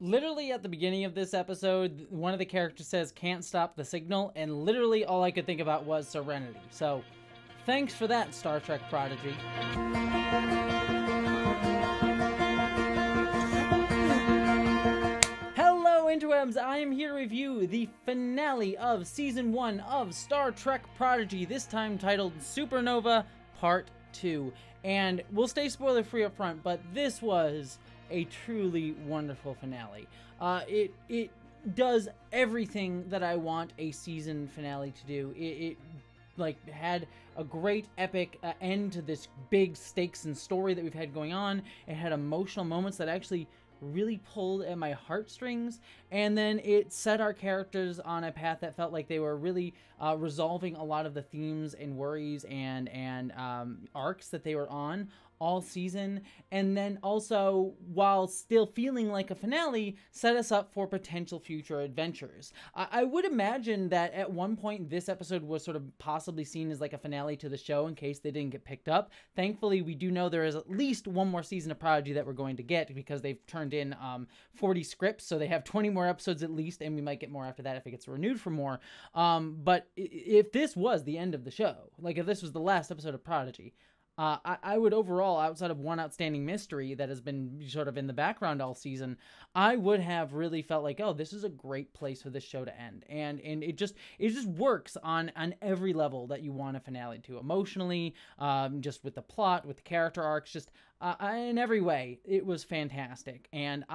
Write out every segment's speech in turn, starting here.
Literally at the beginning of this episode, one of the characters says, "Can't stop the signal," and literally all I could think about was Serenity. So, thanks for that, Star Trek Prodigy. Hello, interwebs! I am here to review the finale of Season 1 of Star Trek Prodigy, this time titled Supernova Part 2. And we'll stay spoiler-free up front, but this was a truly wonderful finale. It does everything that I want a season finale to do. It like had a great epic end to this big stakes and story that we've had going on. It had emotional moments that actually really pulled at my heartstrings, and then it set our characters on a path that felt like they were really resolving a lot of the themes and worries and arcs that they were on all season, and then also, while still feeling like a finale, set us up for potential future adventures. I would imagine that at one point this episode was sort of possibly seen as like a finale to the show in case they didn't get picked up. Thankfully, we do know there is at least one more season of Prodigy that we're going to get, because they've turned in 40 scripts, so they have 20 more episodes at least, and we might get more after that if it gets renewed for more. But if this was the end of the show, like if this was the last episode of Prodigy, I would overall, outside of one outstanding mystery that has been sort of in the background all season, I would have really felt like, oh, this is a great place for this show to end. And it just works on every level that you want a finale to. Emotionally, just with the plot, with the character arcs, just in every way, it was fantastic. And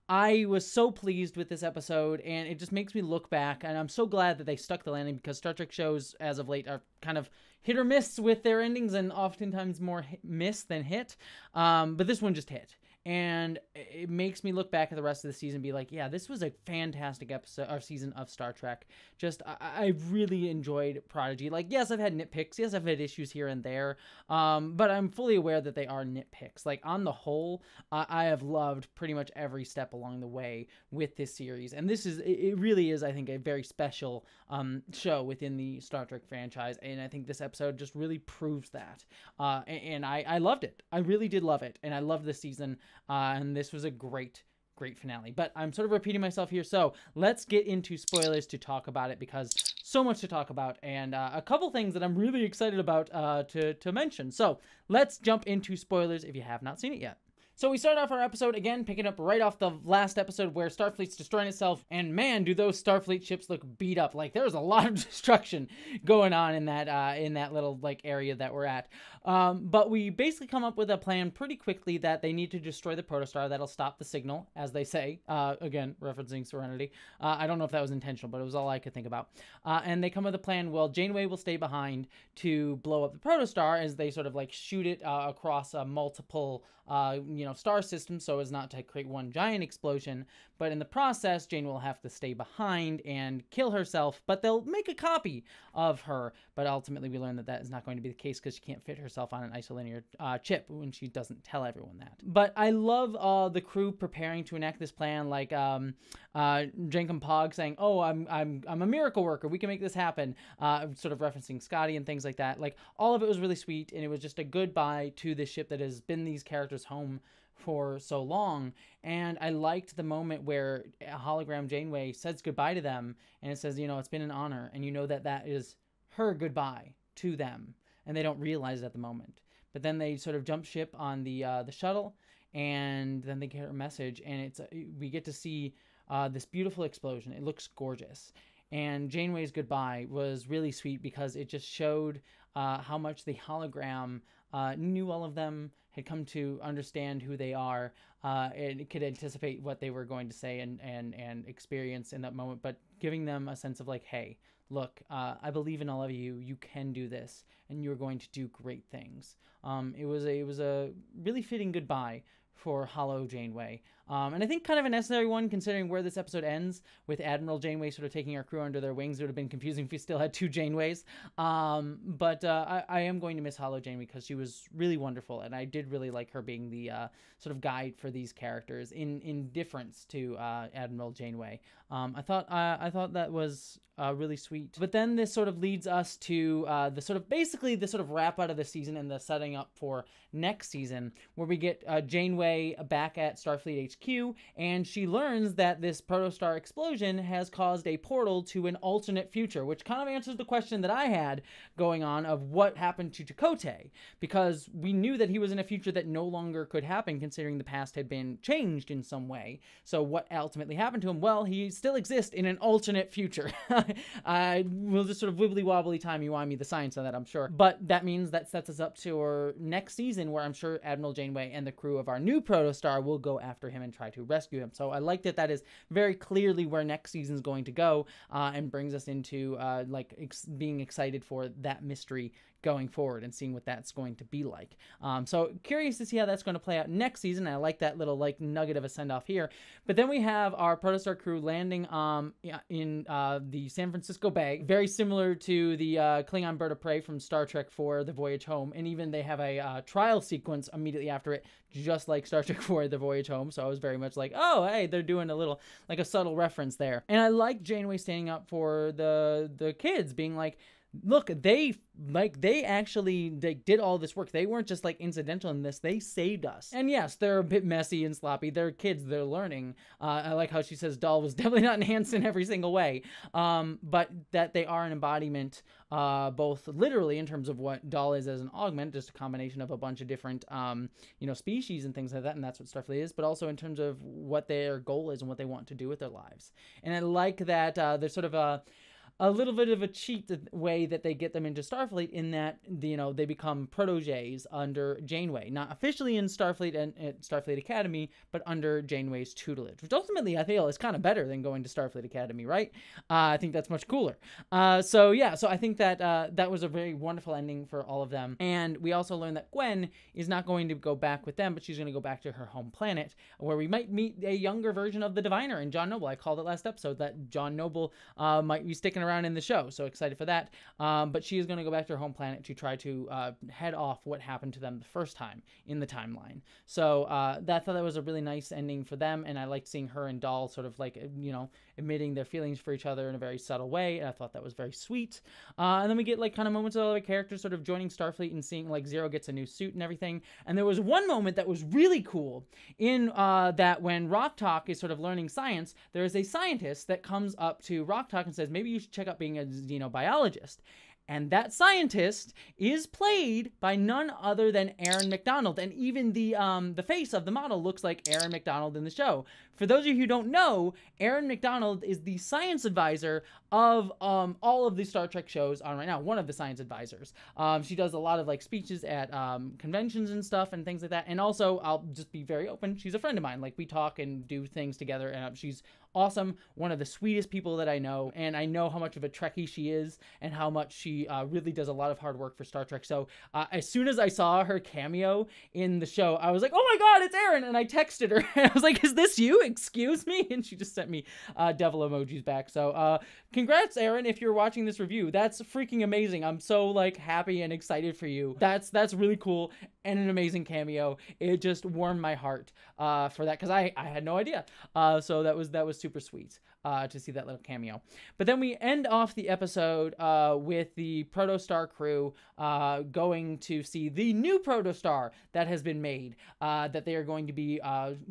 I was so pleased with this episode, and it just makes me look back, and I'm so glad that they stuck the landing, because Star Trek shows, as of late, are kind of hit or miss with their endings, and oftentimes more miss than hit, but this one just hit. And it makes me look back at the rest of the season and be like, yeah, this was a fantastic episode or season of Star Trek. Just, I really enjoyed Prodigy. Like, yes, I've had nitpicks. Yes, I've had issues here and there. But I'm fully aware that they are nitpicks. Like, on the whole, I have loved pretty much every step along the way with this series. And it really is, I think, a very special show within the Star Trek franchise. And I think this episode just really proves that. And I loved it. I really did love it. And I loved this season. And this was a great finale. But I'm sort of repeating myself here, so let's get into spoilers to talk about it, because so much to talk about, and a couple things that I'm really excited about to mention. So let's jump into spoilers if you have not seen it yet. So we start off our episode, again, picking up right off the last episode where Starfleet's destroying itself, and man, do those Starfleet ships look beat up. Like, there's a lot of destruction going on in that little, like, area that we're at. But we basically come up with a plan pretty quickly that they need to destroy the protostar. That'll stop the signal, as they say. Again, referencing Serenity. I don't know if that was intentional, but it was all I could think about. And they come with a plan, well, Janeway will stay behind to blow up the protostar as they sort of, like, shoot it across multiple star systems, so as not to create one giant explosion. But in the process, Jane will have to stay behind and kill herself, but they'll make a copy of her. But ultimately, we learn that that is not going to be the case, because she can't fit herself on an isolinear chip when she doesn't tell everyone that. But I love the crew preparing to enact this plan, like Jankum Pog saying, "Oh, I'm a miracle worker. We can make this happen." Sort of referencing Scotty and things like that. Like, all of it was really sweet, and it was just a goodbye to this ship that has been these characters' home for so long. And I liked the moment where a hologram Janeway says goodbye to them, and it says, it's been an honor, and that is her goodbye to them, and they don't realize it at the moment. But then they sort of jump ship on the shuttle, and then they get a message, and we get to see this beautiful explosion. It looks gorgeous. And Janeway's goodbye was really sweet, because it just showed how much the hologram knew all of them, had come to understand who they are, and it could anticipate what they were going to say and experience in that moment, but giving them a sense of like, hey, look, I believe in all of you. You can do this, and you're going to do great things. It was a really fitting goodbye for Hollow Janeway. And I think kind of a necessary one, considering where this episode ends, with Admiral Janeway sort of taking our crew under their wings. It would have been confusing if we still had two Janeways. But I am going to miss Hollow Janeway, because she was really wonderful, and I did really like her being the sort of guide for these characters, in difference to Admiral Janeway. I thought that was really sweet. But then this sort of leads us to the sort of wrap out of the season and the setting up for next season, where we get Janeway back at Starfleet HQ, and she learns that this protostar explosion has caused a portal to an alternate future, which kind of answers the question that I had going on of what happened to Chakotay, because we knew that he was in a future that no longer could happen considering the past had been changed in some way. So what ultimately happened to him? Well, he still exists in an alternate future. We'll just sort of wibbly-wobbly timey-wimey the science on that, I'm sure. But that means that sets us up to our next season, where I'm sure Admiral Janeway and the crew of our new protostar will go after him and try to rescue him. So I like that that is very clearly where next season's going to go, and brings us into being excited for that mystery going forward and seeing what that's going to be like. So curious to see how that's going to play out next season. I like that little nugget of a send-off here. But then we have our protostar crew landing in the San Francisco Bay, very similar to the Klingon bird of prey from Star Trek 4, The Voyage Home, and even they have a trial sequence immediately after it, just like Star Trek 4, The Voyage Home. So I was very much like, oh, hey, they're doing a little, a subtle reference there. And I like Janeway standing up for the kids, being like, look, they actually did all this work. They weren't just incidental in this. They saved us. And yes, they're a bit messy and sloppy. They're kids. They're learning. I like how she says Dahl was definitely not enhanced in every single way. But that they are an embodiment, both literally in terms of what Dahl is as an augment, just a combination of a bunch of different, species and things like that. And that's what Starfleet is. But also in terms of what their goal is and what they want to do with their lives. And I like that there's sort of a little bit of a cheat way that they get them into Starfleet, in that, they become proteges under Janeway. Not officially in Starfleet and at Starfleet Academy, but under Janeway's tutelage, which ultimately I feel is kind of better than going to Starfleet Academy, right? I think that's much cooler. So I think that that was a very wonderful ending for all of them. And we also learned that Gwen is not going to go back with them, but she's going to go back to her home planet, where we might meet a younger version of the Diviner in John Noble. I called it last episode that John Noble might be sticking around in the show, so excited for that. But she is going to go back to her home planet to try to head off what happened to them the first time in the timeline. So I thought that was a really nice ending for them, and I liked seeing her and Dahl sort of admitting their feelings for each other in a very subtle way, and I thought that was very sweet. And then we get kind of moments of other characters sort of joining Starfleet and seeing Zero gets a new suit and everything. And there was one moment that was really cool in that when Rock Talk is sort of learning science, there is a scientist that comes up to Rock Talk and says, maybe you should check out being a xenobiologist. And that scientist is played by none other than Aaron McDonald. And even the face of the model looks like Aaron McDonald in the show. For those of you who don't know, Aaron McDonald is the science advisor of all of the Star Trek shows on right now. One of the science advisors. She does a lot of speeches at conventions and stuff and things like that. And also, I'll just be very open, she's a friend of mine. We talk and do things together, and she's awesome. One of the sweetest people that I know, and I know how much of a Trekkie she is and how much she really does a lot of hard work for Star Trek. So as soon as I saw her cameo in the show, I was like, oh my god, it's Aaron! And I texted her, and I was like, is this you? Excuse me? And she just sent me devil emojis back. So congrats, Aaron, if you're watching this review. That's freaking amazing. I'm so happy and excited for you. That's really cool and an amazing cameo. It just warmed my heart for that, because I had no idea. So that was super sweet to see that little cameo. But then we end off the episode with the Protostar crew going to see the new Protostar that has been made, that they are going to be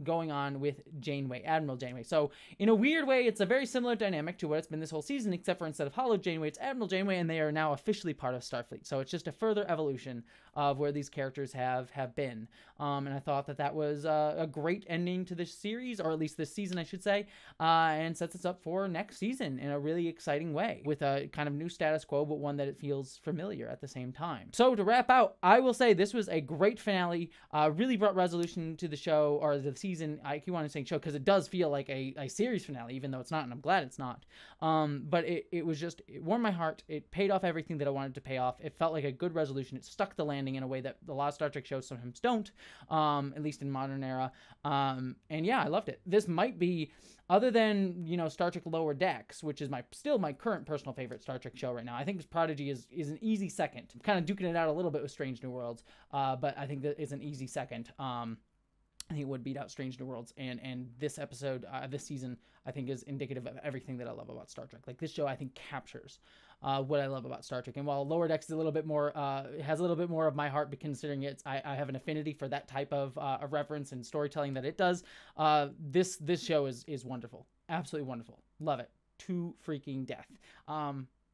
going on with Janeway, Admiral Janeway. So in a weird way, it's a very similar dynamic to what it's been this whole season, except for instead of Hollow Janeway, it's Admiral Janeway, and they are now officially part of Starfleet. So it's just a further evolution of where these characters have been. And I thought that was a great ending to this series, or at least this season, I should say, and sets us up for next season in a really exciting way, with a kind of new status quo, but one that it feels familiar at the same time. So to wrap out, I will say this was a great finale, really brought resolution to the show, or the season. I keep wanting to say show because it does feel like a series finale, even though it's not, and I'm glad it's not. But it warmed my heart. It paid off everything that I wanted to pay off. It felt like a good resolution. It stuck the landing in a way that a lot of Star Trek shows sometimes don't, at least in modern era. And yeah, I loved it. This might be, other than, Star Trek Lower Decks, which is still my current personal favorite Star Trek show right now. I think Prodigy is an easy second. I'm kind of duking it out a little bit with Strange New Worlds, but I think that is an easy second. I think it would beat out Strange New Worlds, and this episode, this season, I think is indicative of everything that I love about Star Trek. Like, this show, I think, captures what I love about Star Trek. And while Lower Decks is a little bit more, has a little bit more of my heart, but considering I have an affinity for that type of reference and storytelling that it does, this show is wonderful, absolutely wonderful, love it to freaking death.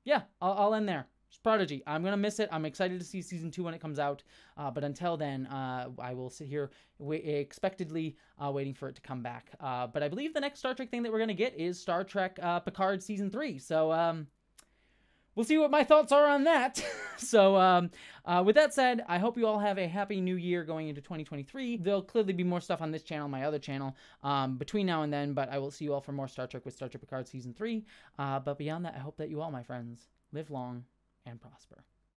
Yeah, I'll end there. Prodigy. I'm going to miss it. I'm excited to see season 2 when it comes out. But until then, I will sit here expectedly waiting for it to come back. But I believe the next Star Trek thing that we're going to get is Star Trek Picard season 3. So we'll see what my thoughts are on that. So with that said, I hope you all have a happy new year going into 2023. There'll clearly be more stuff on this channel, my other channel, between now and then. But I will see you all for more Star Trek with Star Trek Picard season 3. But beyond that, I hope that you all, my friends, live long and prosper.